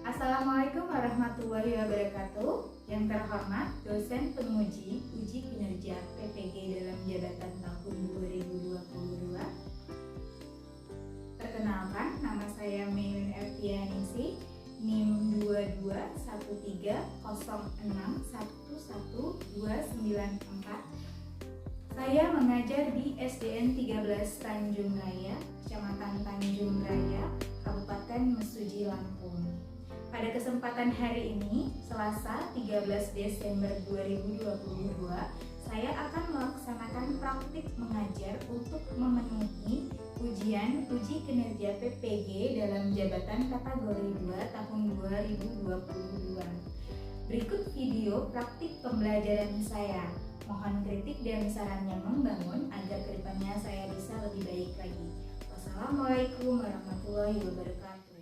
Assalamualaikum warahmatullahi wabarakatuh. Yang terhormat dosen penguji uji kinerja PPG dalam jabatan tahun 2022. Perkenalkan, nama saya Meilin Ertianingsih, NIM 22130611294. Saya mengajar di SDN 13 Tanjung Raya, Kecamatan Tanjung Raya, Kabupaten Mesuji, Lampung. Pada kesempatan hari ini, Selasa 13 Desember 2022, saya akan melaksanakan praktik mengajar untuk memenuhi ujian uji kinerja PPG dalam jabatan kategori 2 tahun 2022. Berikut video praktik pembelajaran saya. Mohon kritik dan sarannya membangun agar kedepannya saya bisa lebih baik lagi. Wassalamualaikum warahmatullahi wabarakatuh.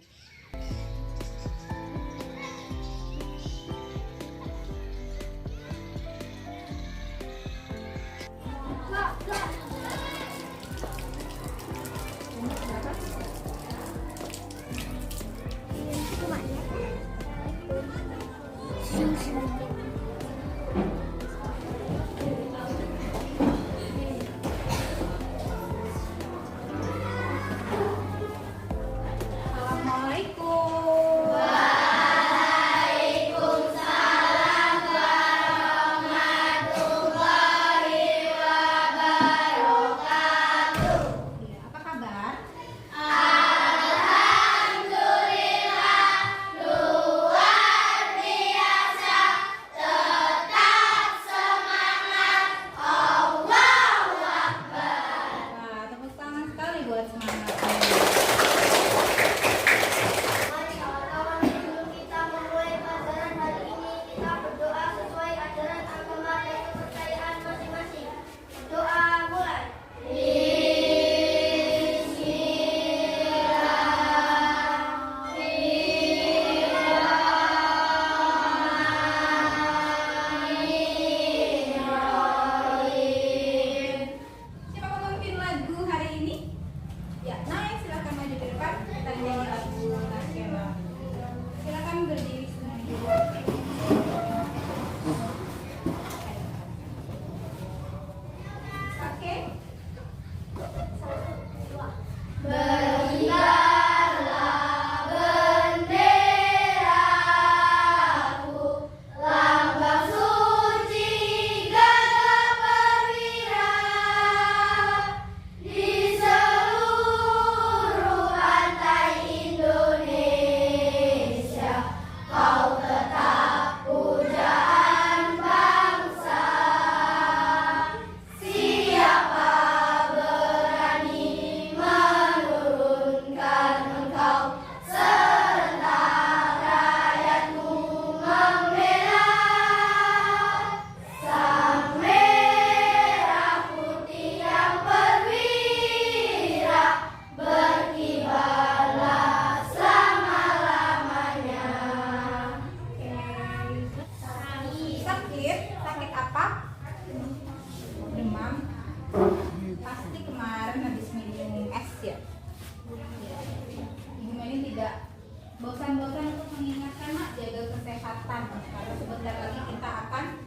Bosan-bosan untuk mengingatkan, Mak, jaga kesehatan karena sebentar lagi kita akan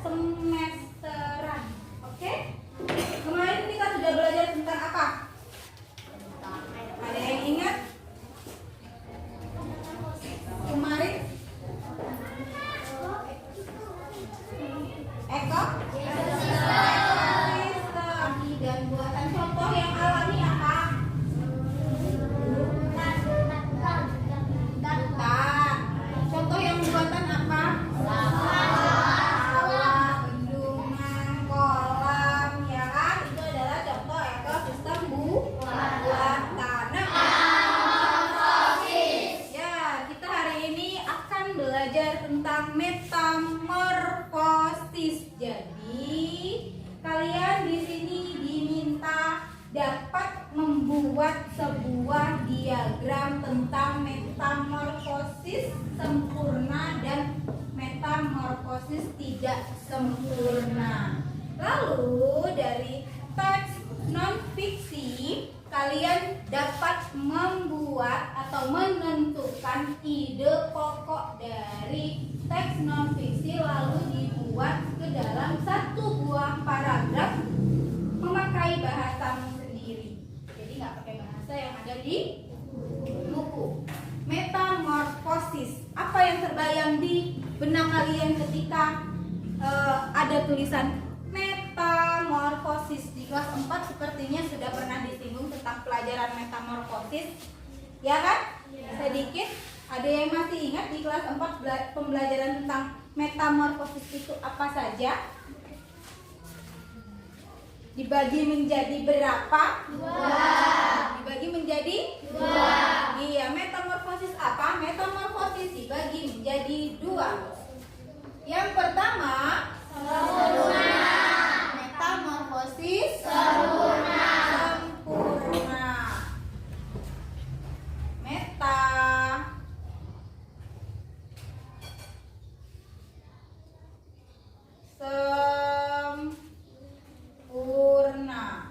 semesteran. Oke? Kemarin kita sudah belajar tentang apa? Ada yang ingat? Kemarin ekosistem dan buatan contoh yang alami apa? Contoh yang buatan apa? Sawah, bendungan, kolam, ya kan? Itu adalah contoh ekosistem buatan. Ya, kita hari ini akan belajar tentang metamorfosis. Jadi, kalian di sini diminta dapat membuat sebuah diagram tentang metamorfosis sempurna dan metamorfosis tidak sempurna. Lalu dari teks non fiksi kalian dapat membuat atau menentukan menentukan ide pokok dari teks non-fiksi lalu dibuat ke dalam satu buah paragraf memakai bahasamu sendiri. Jadi nggak pakai bahasa yang ada di buku. Metamorfosis. Apa yang terbayang di benak kalian ketika ada tulisan metamorfosis? Di kelas 4 sepertinya sudah pernah disinggung tentang pelajaran metamorfosis, ya kan? Sedikit. Ada yang masih ingat di kelas 4 pembelajaran tentang metamorfosis itu apa saja? Dibagi menjadi berapa? 2. Dibagi menjadi 2. Iya, metamorfosis apa? Metamorfosis dibagi menjadi 2. Yang pertama, sempurna. Metamorfosis sempurna. Sempurna. Meta sempurna.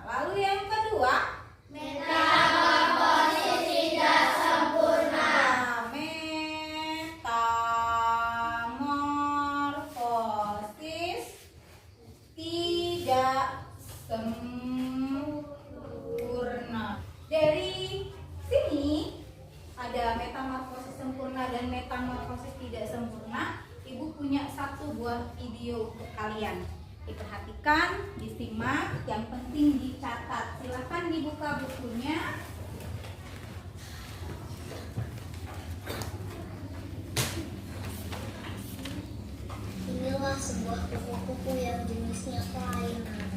Lalu yang kedua, metamorfosis tidak sempurna. Metamorfosis tidak sempurna. Dari sini ada metamorfosis sempurna dan metamorfosis tidak sempurna. Ibu punya satu buah video untuk kalian. Diperhatikan, disimak, yang penting dicatat. Silahkan dibuka bukunya. Inilah sebuah kupu-kupu yang jenisnya kelainan.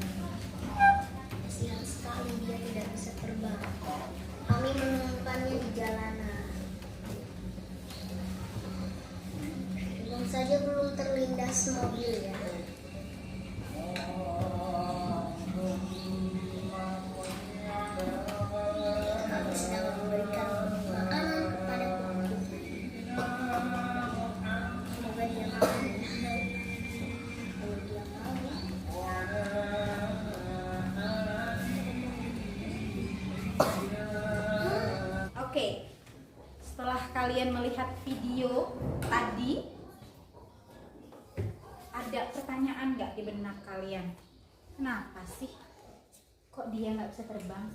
Kasihan sekali dia tidak bisa terbang. Kami menemukannya di jalanan. Untung saja belum terlindas mobil ya. Kami sedang memberikan makanan kepada kupu-kupu. Semoga dia makan. Kalau dia mau. Oke. Setelah kalian melihat video tadi, ada pertanyaan nggak di benak kalian? Kenapa sih kok dia nggak bisa terbang?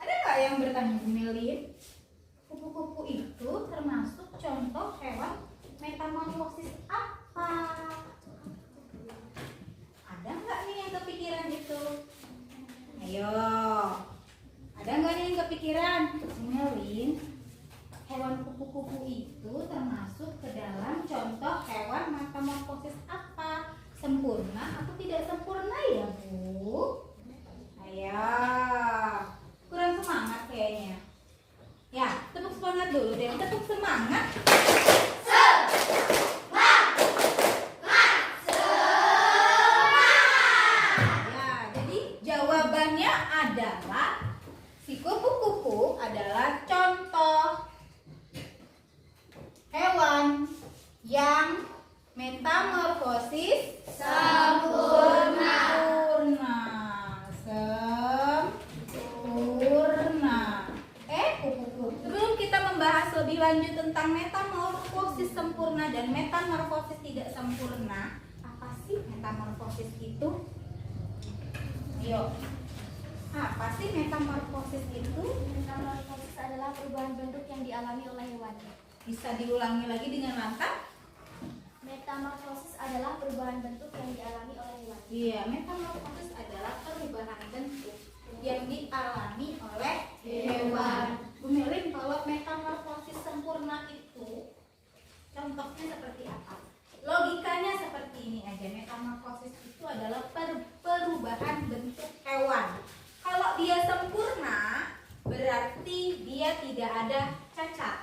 Ada nggak yang bertanya, Bu Melin? Kupu-kupu itu termasuk contoh hewan metamorfosis apa? Ada nggak nih yang kepikiran itu? Ayo, ada nggak nih yang kepikiran? Bu Melin, hewan kupu-kupu itu termasuk ke dalam contoh hewan metamorfosis apa? Sempurna atau tidak sempurna ya, Bu? Ayo, kurang semangat kayaknya. Ya, tepuk semangat dulu deh. Tepuk semangat. Ya, jadi jawabannya adalah si kupu-kupu adalah contoh hewan yang metamorfosis sempurna. Kupu-kupu. Sebelum kita membahas lebih lanjut tentang metamorfosis sempurna dan metamorfosis tidak sempurna, apa sih metamorfosis itu? Ayo. Apa sih metamorfosis itu? Metamorfosis adalah perubahan bentuk yang dialami oleh hewan. Bisa diulangi lagi dengan lantang? Metamorfosis adalah perubahan bentuk yang dialami oleh hewan. Iya, metamorfosis adalah perubahan bentuk yang dialami oleh hewan. Bu Melin, kalau metamorfosis sempurna itu contohnya seperti apa? Logikanya seperti ini aja. Metamorfosis itu adalah perubahan bentuk hewan. Kalau dia sempurna, berarti dia tidak ada cacat,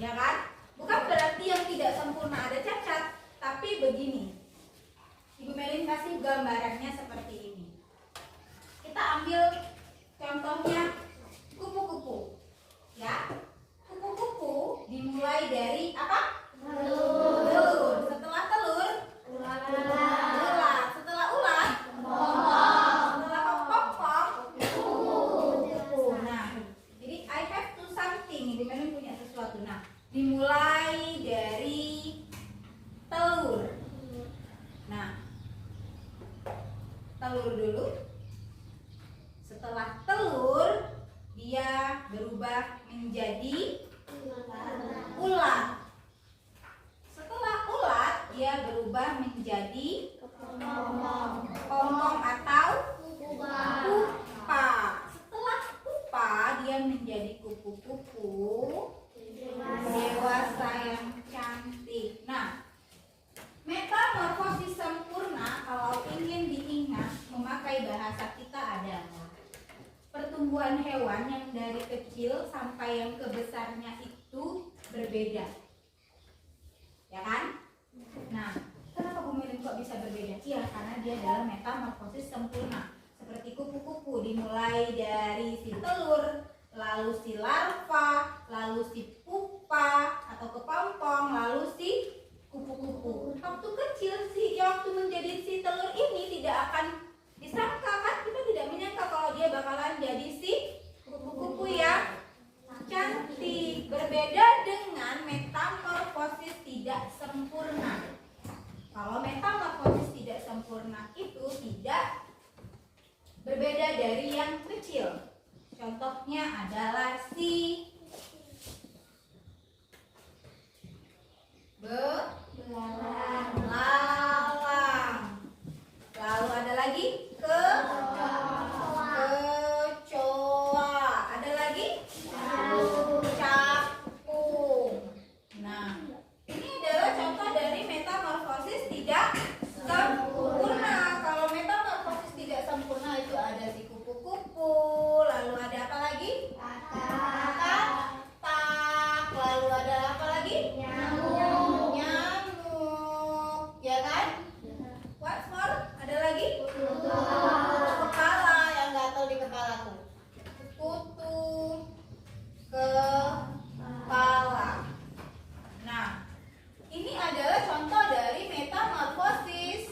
ya kan? Bukan berarti yang tidak sempurna ada cacat, tapi begini. Ibu Melin kasih gambarannya seperti ini. Kita ambil contohnya kupu-kupu, ya. Kupu-kupu dimulai dari apa? Telur. Setelah telur, ulat. Setelah ulat, setelah pong-pong, kupu. Nah, jadi I have ini, Bu Melin punya sesuatu. Nah, dimulai dari telur. Nah, telur dulu. Setelah telur, dia berubah menjadi ulat. Setelah ulat, dia berubah menjadi pompong atau pupa. Setelah pupa, dia menjadi kupu-kupu dewasa yang cantik. Nah, metamorfosis sempurna kalau ingin diingat memakai bahasa kita adalah pertumbuhan hewan yang dari kecil sampai yang kebesarnya itu berbeda. Ya kan? Nah, kenapa Bu Melin kok bisa berbeda? Iya, karena dia adalah metamorfosis sempurna. Seperti kupu-kupu, dimulai dari si telur, lalu si larva, lalu si pupa atau kepompong, lalu si kupu-kupu. Waktu kecil waktu menjadi si telur ini tidak akan disangka, kan? Kita tidak menyangka kalau dia bakalan jadi si kupu-kupu ya cantik. Berbeda dengan metamorfosis tidak sempurna. Kalau metamorfosis tidak sempurna itu tidak berbeda dari yang kecil. Contohnya adalah si belalang. Lalu ada lagi kecoa. Ada lagi capung. Nah, ini adalah contoh dari metamorfosis tidak sempurna. Kalau metamorfosis tidak sempurna itu ada si kupu-kupu, lalu ada apa lagi? Katak. Lalu ada apa lagi? Nyamuk. Ya kan? What's more? Ada lagi? Kepala yang gatal di kepalaku. Kutu kepala. Nah, ini adalah contoh dari metamorfosis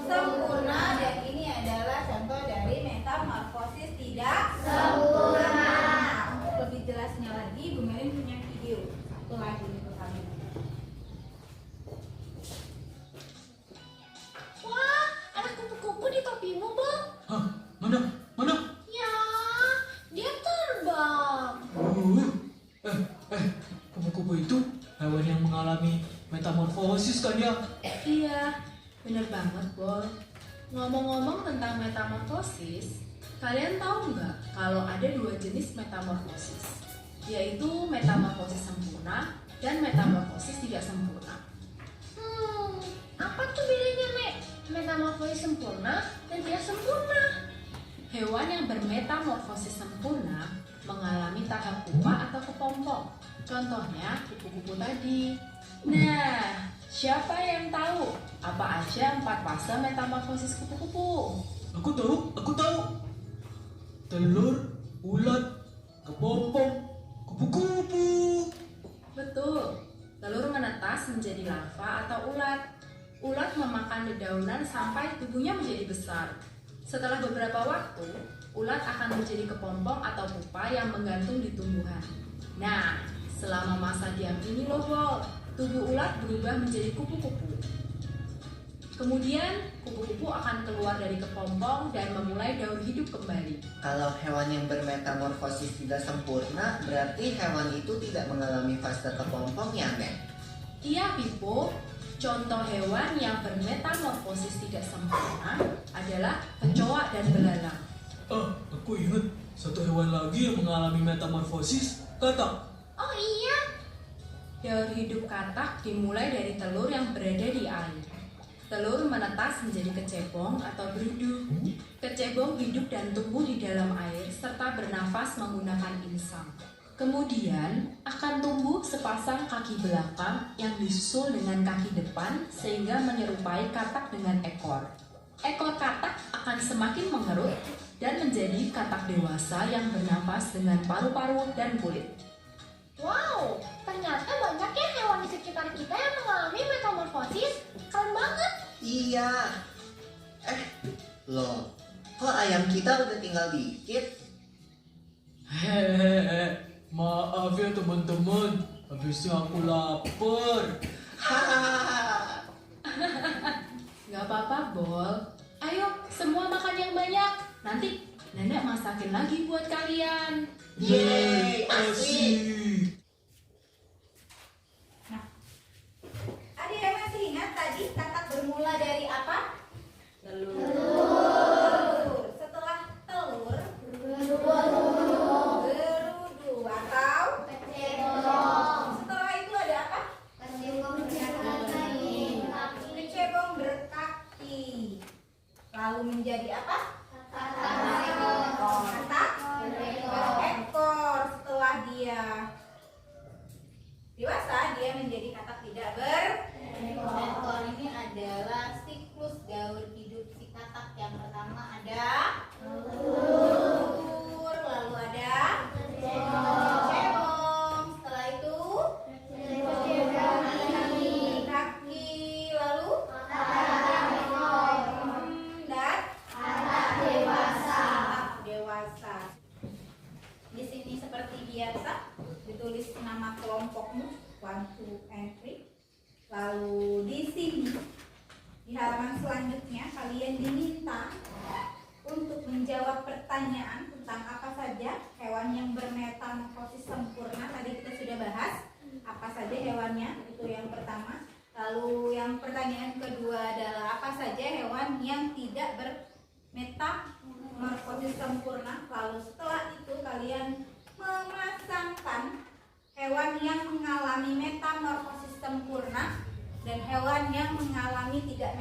sempurna dan ini adalah contoh dari metamorfosis tidak sempurna. Untuk lebih jelasnya lagi, Bu Melin punya video satu lagi untuk kami. Wah, ada kupu-kupu di topimu, Bang. Hah? Mana? Mana? Ya, dia terbang. Kupu-kupu itu hewan yang mengalami metamorfosis kan ya? Iya, bener banget, Boy. Ngomong-ngomong tentang metamorfosis, kalian tahu nggak kalau ada dua jenis metamorfosis, yaitu metamorfosis sempurna dan metamorfosis tidak sempurna. Apa tuh bedanya, Mek? Metamorfosis sempurna dan tidak sempurna. Hewan yang bermetamorfosis sempurna mengalami tahap pupa atau kepompong. Contohnya kupu-kupu tadi. Nah, siapa yang tahu apa aja 4 fase metamorfosis kupu-kupu? Aku tahu. Telur, ulat, kepompong, kupu-kupu. Betul, telur menetas menjadi larva atau ulat. Ulat memakan dedaunan sampai tubuhnya menjadi besar. Setelah beberapa waktu, ulat akan menjadi kepompong atau pupa yang menggantung di tumbuhan. Nah, selama masa diam ini loh, Wol, tubuh ulat berubah menjadi kupu-kupu. Kemudian, kupu-kupu akan keluar dari kepompong dan memulai daur hidup kembali. Kalau hewan yang bermetamorfosis tidak sempurna, berarti hewan itu tidak mengalami fase kepompong ya, Mek? Iya, Pipo. Contoh hewan yang bermetamorfosis tidak sempurna adalah kecoa dan belalang. Aku ingat satu hewan lagi yang mengalami metamorfosis, katak. Oh iya, Daur hidup katak dimulai dari telur yang berada di air. Telur menetas menjadi kecebong atau berudu. Kecebong hidup dan tumbuh di dalam air serta bernafas menggunakan insang. Kemudian akan tumbuh sepasang kaki belakang yang disusul dengan kaki depan sehingga menyerupai katak dengan ekor. Ekor katak akan semakin mengerut dan menjadi katak dewasa yang bernafas dengan paru-paru dan kulit. wow, ternyata banyak ya hewan di sekitar kita yang mengalami metamorfosis. Keren banget. Iya. Loh, kok ayam kita udah tinggal dikit? Hehehe, Maaf ya teman-teman, habisnya aku lapar. Hahaha. Gak apa-apa, Bol. Ayo, semua makan yang banyak. Nanti nenek masakin lagi buat kalian. Yeay, asik. Ada yang masih ingat tadi katak bermula dari apa? Telur. Telur. Setelah telur, gerudu atau setelah itu ada apa? Kecebong berkaki. Lalu menjadi apa? Katak berekor. Setelah dia dewasa, dia menjadi katak tidak berekor. Ini adalah siklus gaur hidup si katak. Yang pertama ada telur, lalu ada cebong, setelah itu kaki, lalu dan dewasa. Di sini seperti biasa ditulis nama kelompokmu 1, 2, and 3. Lalu di sini di halaman selanjutnya kalian diminta untuk menjawab pertanyaan tentang apa saja hewan yang bermetamorfosis sempurna. Tadi kita sudah bahas apa saja hewannya, itu yang pertama. Lalu yang pertanyaan kedua adalah apa saja hewan yang tidak bermetamorfosis sempurna. Lalu setelah itu kalian memasangkan hewan yang mengalami metamorfosis sempurna dan hewan yang mengalami tidak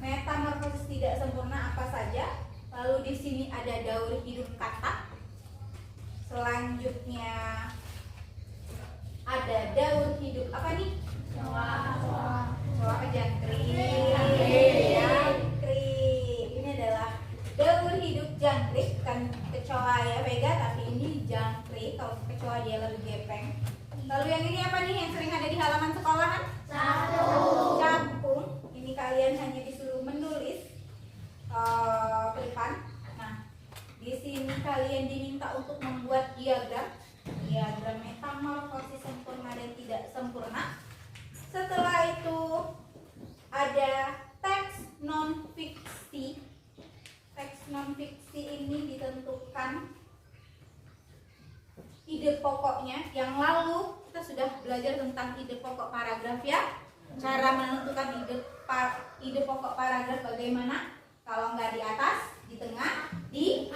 metamorfosis tidak sempurna apa saja. Lalu di sini ada daur hidup katak. Selanjutnya ada daur hidup apa nih? Coba jangkrik. Ini adalah daur hidup jangkrik, bukan kecoa ya Vega, tapi ini jangkrik. Kalau kecoa dia lebih gepeng. Lalu yang ini apa nih yang sering ada di halaman sekolahan? Capung. Ini kalian hanya disuruh menulis ke depan. Nah, di sini kalian diminta untuk membuat diagram metamorfosis sempurna dan tidak sempurna. Setelah itu ada teks non fiksi. Teks non fiksi ini ditentukan ide pokoknya. Yang lalu kita sudah belajar tentang ide pokok paragraf ya. Cara menentukan ide pokok paragraf bagaimana? Kalau nggak di atas, di tengah, di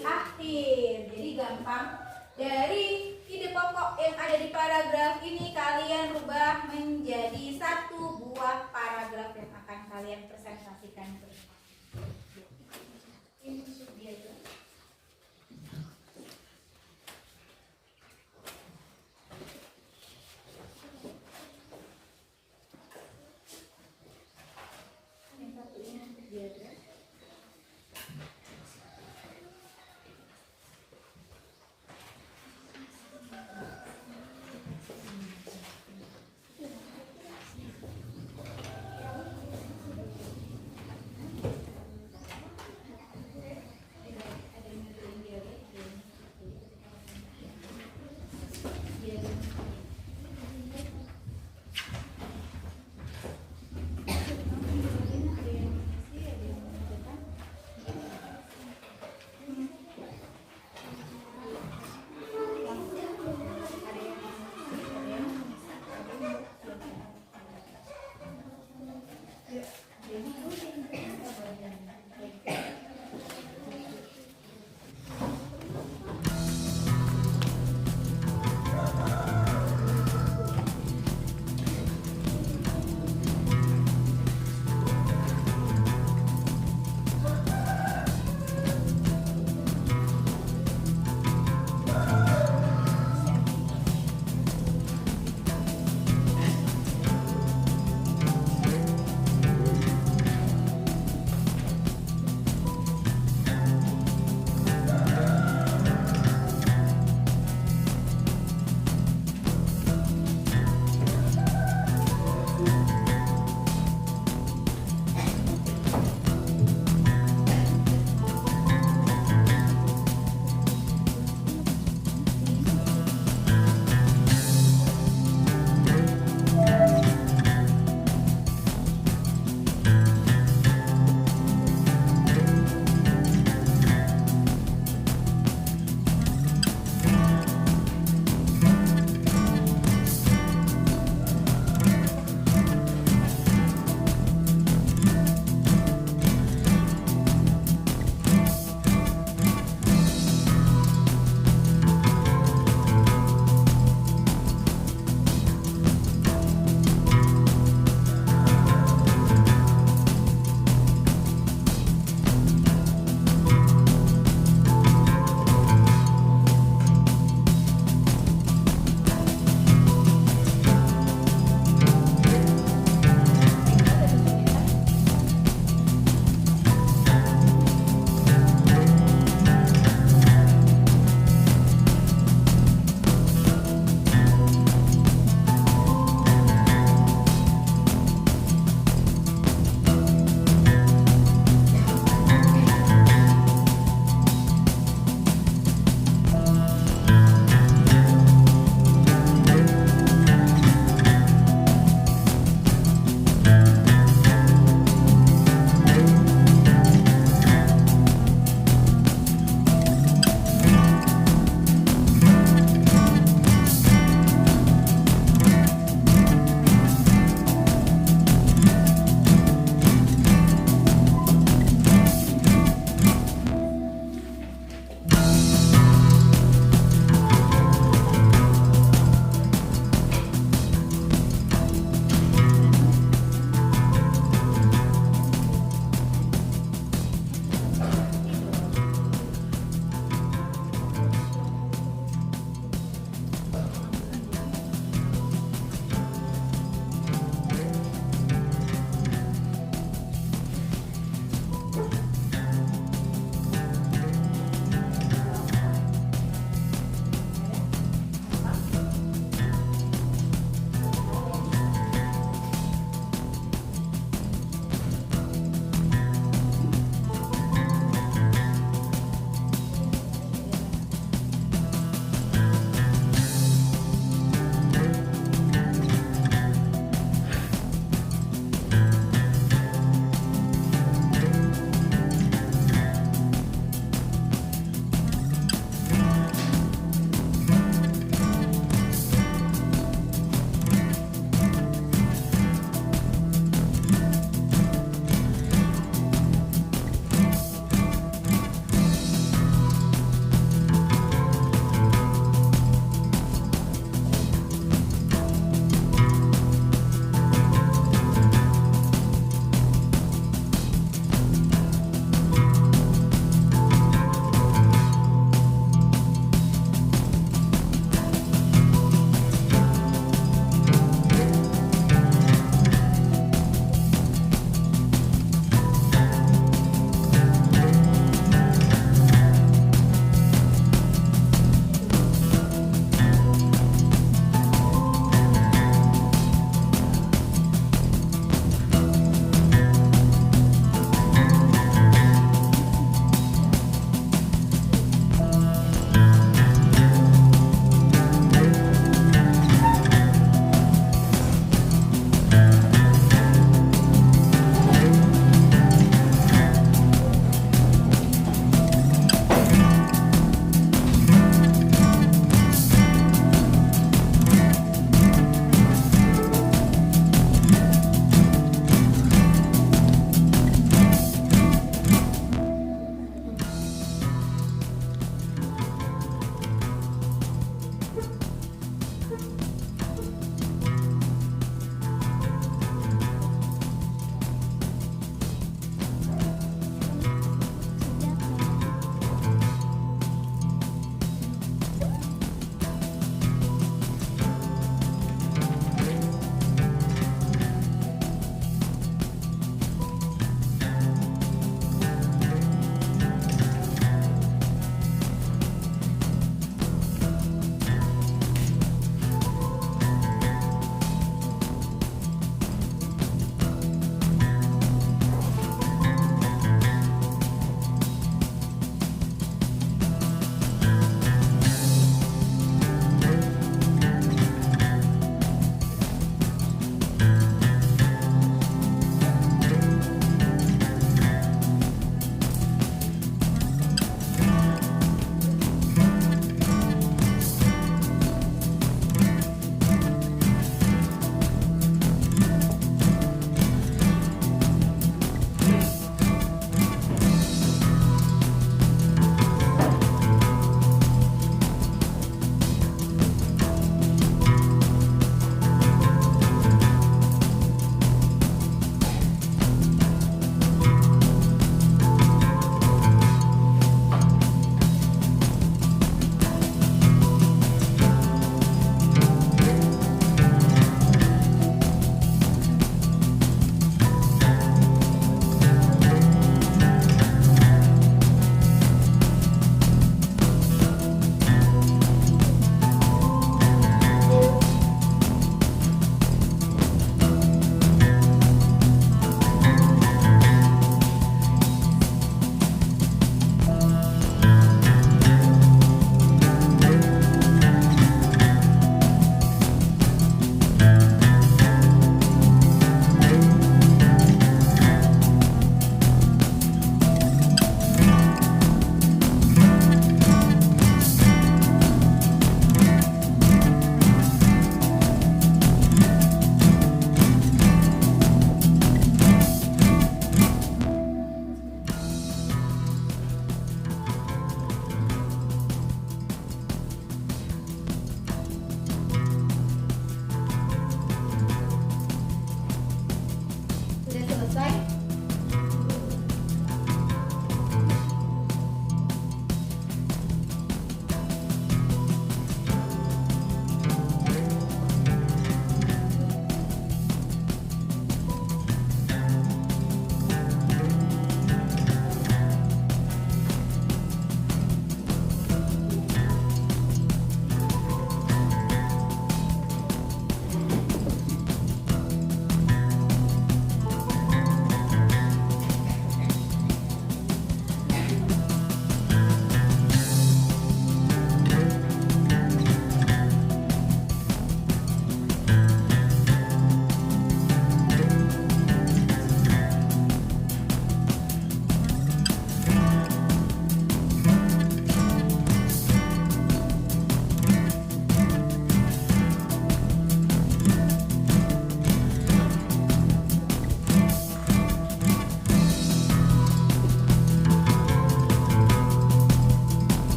akhir. Jadi gampang. Dari ide pokok yang ada di paragraf ini kalian rubah menjadi satu buah paragraf yang akan kalian presentasikan. Ini untuk diagram.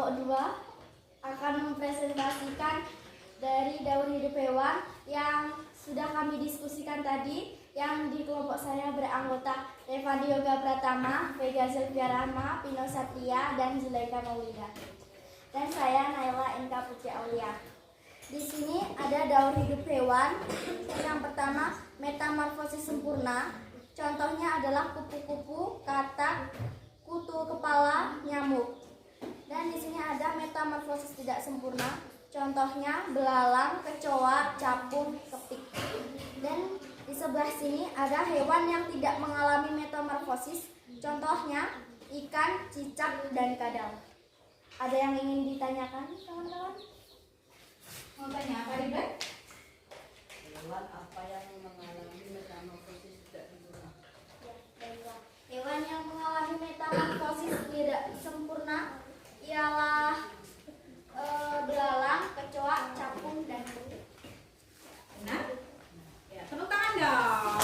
kelompok 2 akan mempresentasikan dari daur hidup hewan yang sudah kami diskusikan tadi, yang di kelompok saya beranggota Revandi Yoga Pratama, Vega Zelvia Rahma, Pino Satria, dan Zulaika Maulida. Dan saya Naila Inka Putri Aulia. Di sini ada daur hidup hewan. Yang pertama, metamorfosis sempurna. Contohnya adalah kupu-kupu, katak, kutu kepala, nyamuk. Dan di sini ada metamorfosis tidak sempurna. Contohnya belalang, kecoa, capung, kepik. Dan di sebelah sini ada hewan yang tidak mengalami metamorfosis. Contohnya ikan, cicak, dan kadal. Ada yang ingin ditanyakan, teman-teman? Mau tanya apa, Ribet? Hewan apa yang mengalami metamorfosis tidak sempurna? Hewan yang mengalami metamorfosis tidak sempurna ialah belalang, kecoa, capung, dan kepik. Benar? Ya, tepuk tangan dong.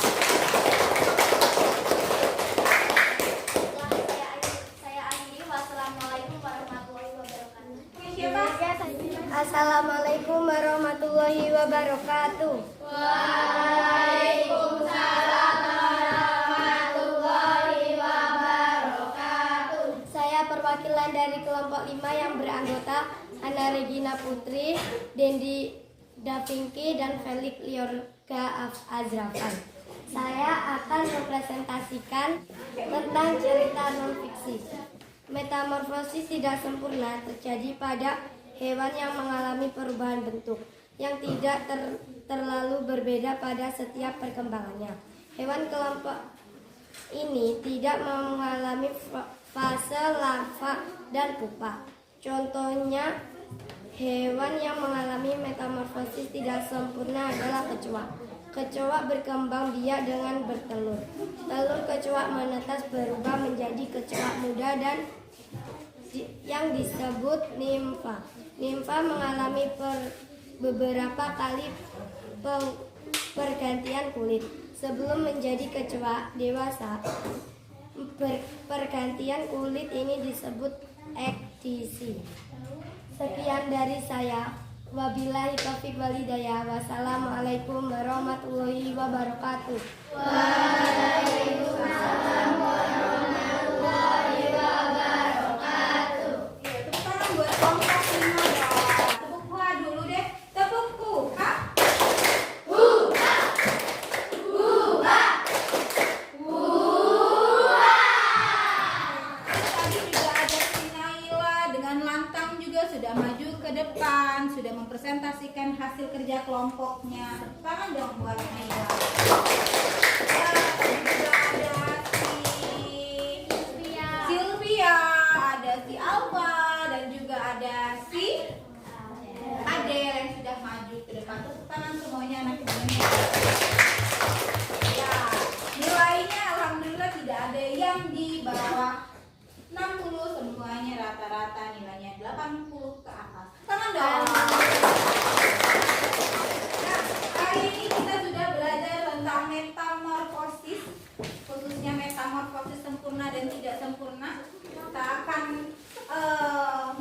Saya akhiri. Wassalamualaikum warahmatullahi wabarakatuh. Punya siapa? Assalamualaikum warahmatullahi wabarakatuh. Waalaikumsalam warahmatullahi wabarakatuh. Saya perwakilan dari kelompok 5 yang beranggota Ana Regina Putri, Dendi Davinki, dan Felix Liorga Azrafan. Saya akan mempresentasikan tentang cerita non-fiksi. Metamorfosis tidak sempurna terjadi pada hewan yang mengalami perubahan bentuk yang tidak terlalu berbeda pada setiap perkembangannya. Hewan kelompok ini tidak mengalami fase larva dan pupa. Contohnya, hewan yang mengalami metamorfosis tidak sempurna adalah kecoa. Kecoa berkembang biak dengan bertelur. Telur kecoa menetas berubah menjadi kecoa muda dan yang disebut nimfa. Nimfa mengalami beberapa kali pergantian kulit sebelum menjadi kecoa dewasa. Pergantian kulit ini disebut ekdisi. Sekian dari saya. Wabillahi taufiq wal hidayah. Wassalamualaikum warahmatullahi wabarakatuh. Waalaikumsalam warahmatullahi wabarakatuh. Tepuk tangan buat kelompok 5 dong. Tepuk kuha dulu deh. Tepuk kuha. Tadi juga ada si Naila dengan lantang juga sudah maju ke depan, sudah mempresentasikan hasil kerja kelompoknya. Tepuk tangan dong buat Naila. Ya, tadi juga ada si Sylvia, ada si Alfa, dan juga ada si Adel yang sudah maju ke depan. Tepuk tangan semuanya anak-anaknya. Ya, nilainya alhamdulillah tidak ada yang di bawah 60, semuanya rata-rata nilainya 80 ke atas. Tangan dong. Nah, hari ini kita sudah belajar tentang metamorfosis, khususnya metamorfosis sempurna dan tidak sempurna. Kita akan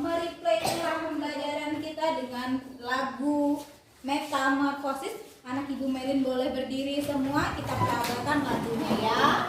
mereplay ulang pembelajaran kita dengan lagu Metamorfosis. Anak Ibu Melin boleh berdiri semua, kita peragakan lagunya ya.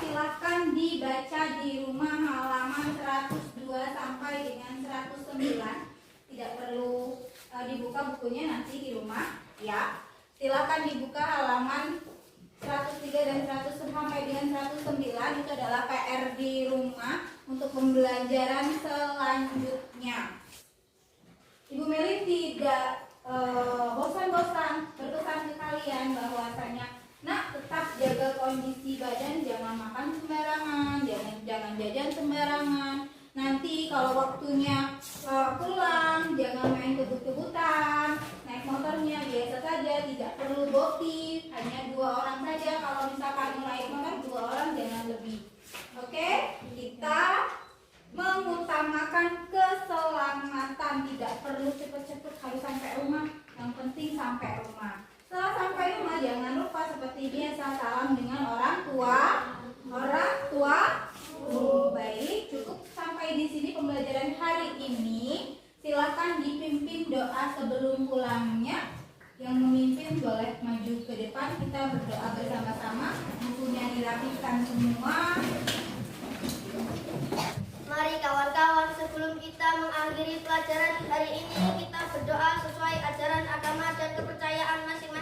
Silahkan dibaca di rumah halaman 102 sampai dengan 109. Tidak perlu dibuka bukunya nanti di rumah ya. Silakan dibuka halaman 103 dan 100 sampai dengan 109. Itu adalah PR di rumah untuk pembelajaran selanjutnya. Ibu Meli tidak bosan-bosan berpesan ke kalian bahwasanya nak tetap jaga kondisi badan, jangan makan sembarangan, jangan jajan sembarangan. Nanti kalau waktunya pulang jangan main kebut-kebutan, naik motornya biasa saja, tidak perlu boti, hanya 2 orang saja. Kalau misalkan naik motor 2 orang jangan lebih. Oke, kita mengutamakan keselamatan, tidak perlu cepet-cepet harus sampai rumah, yang penting sampai rumah. Setelah sampai rumah jangan lupa seperti biasa salam dengan orang tua. Baik, cukup sampai di sini pembelajaran hari ini. Silakan dipimpin doa sebelum pulangnya. Yang memimpin boleh maju ke depan, kita berdoa bersama-sama. Bukunya dirapikan semua. Mari kawan-kawan, sebelum kita mengakhiri pelajaran hari ini, kita berdoa sesuai ajaran agama dan kepercayaan masing-masing.